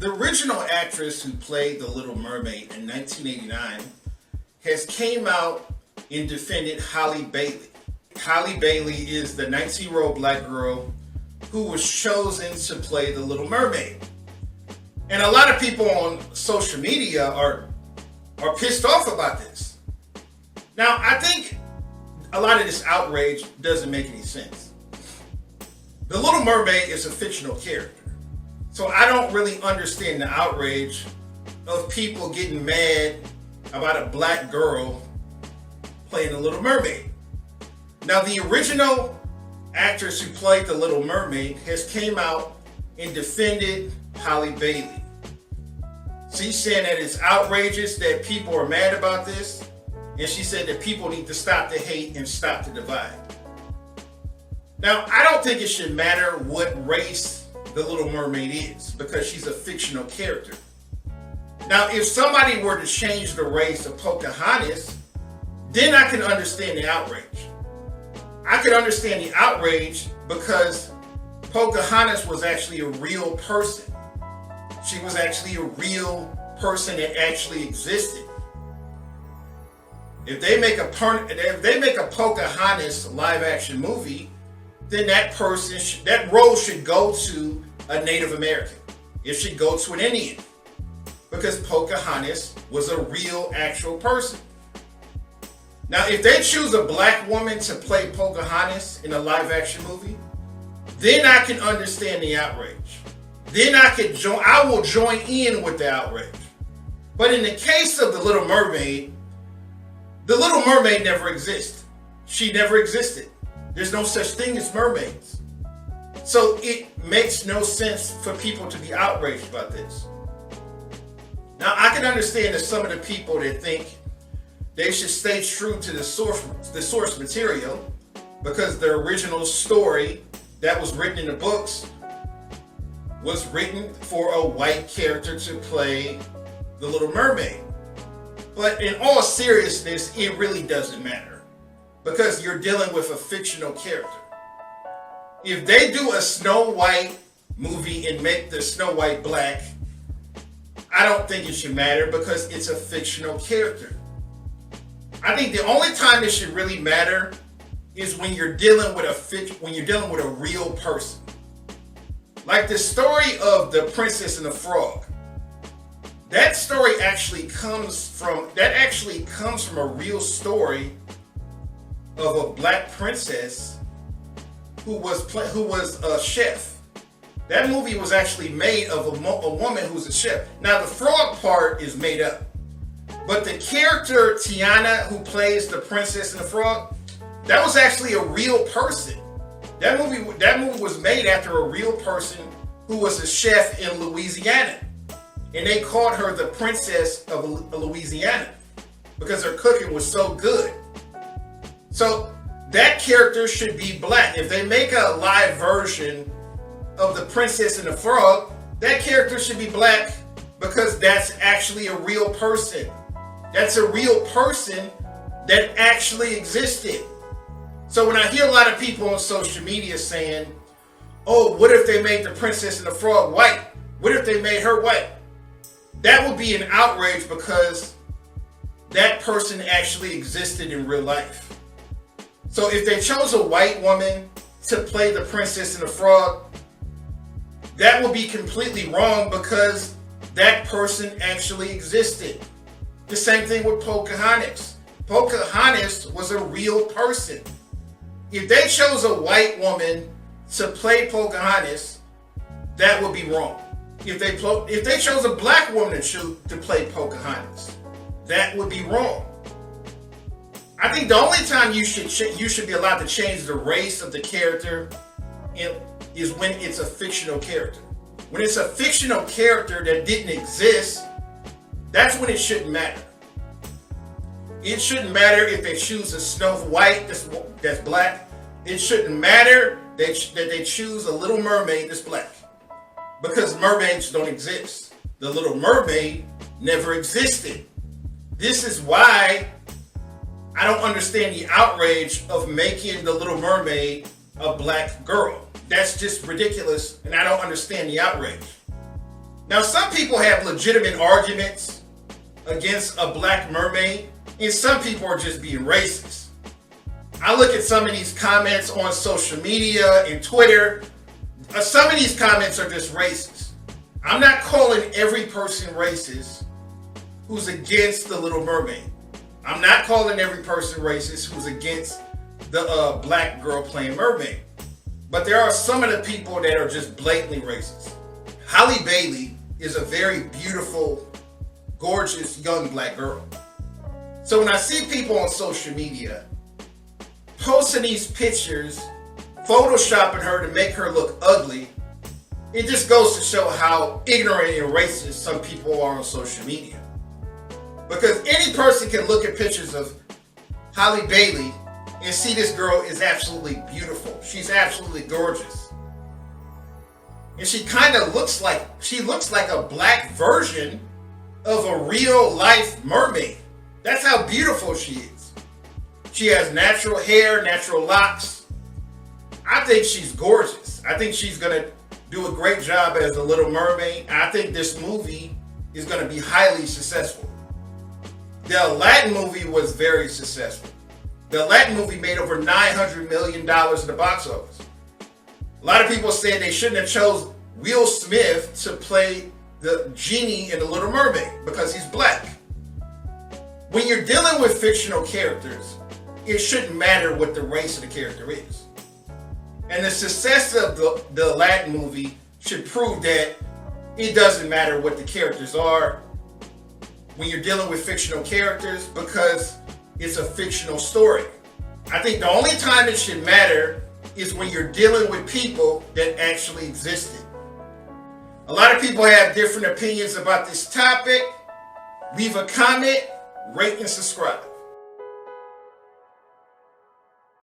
The original actress who played the Little Mermaid in 1989 has came out and defended Halle Bailey. Halle Bailey is the 19-year-old black girl who was chosen to play the Little Mermaid. And a lot of people on social media are pissed off about this. Now, I think a lot of this outrage doesn't make any sense. The Little Mermaid is a fictional character. So I don't really understand the outrage of people getting mad about a black girl playing the Little Mermaid. Now, the original actress who played the Little Mermaid has came out and defended Halle Bailey. She's saying that it's outrageous that people are mad about this, and she said that people need to stop the hate and stop the divide. Now, I don't think it should matter what race the Little Mermaid is, because she's a fictional character. Now, if somebody were to change the race of Pocahontas, then I can understand the outrage. I could understand the outrage because Pocahontas was actually a real person. She was actually a real person that actually existed. If they make a Pocahontas live action movie, then that role should go to a Native American. It should go to an Indian, because Pocahontas was a real, actual person. Now, if they choose a black woman to play Pocahontas in a live action movie, then I can understand the outrage. Then I will join in with the outrage. But in the case of the Little Mermaid never existed. She never existed. There's no such thing as mermaids. So it makes no sense for people to be outraged about this. Now, I can understand that some of the people that think they should stay true to the source material, because the original story that was written in the books was written for a white character to play the Little Mermaid. But in all seriousness, it really doesn't matter, because you're dealing with a fictional character. If they do a Snow White movie and make the Snow White black, I don't think it should matter, because it's a fictional character. I think the only time it should really matter is when you're dealing with a real person. Like the story of the Princess and the Frog. That story actually comes from a real story of a black princess who was a chef. That movie was actually made of a woman who's a chef. Now, the frog part is made up, but the character Tiana, who plays the Princess and the Frog, that was actually a real person. That movie was made after a real person who was a chef in Louisiana, and they called her the Princess of Louisiana because her cooking was so good. So that character should be black. If they make a live version of the Princess and the Frog, that character should be black, because that's actually a real person. That's a real person that actually existed. So when I hear a lot of people on social media saying, oh, what if they made the Princess and the Frog white? What if they made her white? That would be an outrage, because that person actually existed in real life. So if they chose a white woman to play the Princess and the Frog, that would be completely wrong, because that person actually existed. The same thing with Pocahontas. Pocahontas was a real person. If they chose a white woman to play Pocahontas, that would be wrong. If they chose a black woman to play Pocahontas, that would be wrong. I think the only time you should be allowed to change the race of the character is when it's a fictional character. When it's a fictional character that didn't exist, that's when it shouldn't matter. It shouldn't matter if they choose a Snow White that's black. It shouldn't matter that they choose a Little Mermaid that's black, because mermaids don't exist. The Little Mermaid never existed. This is why I don't understand the outrage of making the Little Mermaid a black girl. That's just ridiculous, and I don't understand the outrage. Now, some people have legitimate arguments against a black mermaid, and some people are just being racist. I look at some of these comments on social media and Twitter. Some of these comments are just racist. I'm not calling every person racist who's against the Little Mermaid. I'm not calling every person racist who's against the black girl playing mermaid. But there are some of the people that are just blatantly racist. Halle Bailey is a very beautiful, gorgeous young black girl. So when I see people on social media posting these pictures, photoshopping her to make her look ugly, it just goes to show how ignorant and racist some people are on social media. Because any person can look at pictures of Halle Bailey and see this girl is absolutely beautiful. She's absolutely gorgeous. And she kind of looks like a black version of a real life mermaid. That's how beautiful she is. She has natural hair, natural locks. I think she's gorgeous. I think she's going to do a great job as the Little Mermaid. I think this movie is going to be highly successful. The Aladdin movie was very successful. The Aladdin movie made over $900 million at the box office. A lot of people said they shouldn't have chose Will Smith to play the genie in The Little Mermaid because he's black. When you're dealing with fictional characters, it shouldn't matter what the race of the character is. And the success of the Aladdin movie should prove that it doesn't matter what the characters are when you're dealing with fictional characters because it's a fictional story. I think the only time it should matter is when you're dealing with people that actually existed. A lot of people have different opinions about this topic. Leave a comment, rate, and subscribe.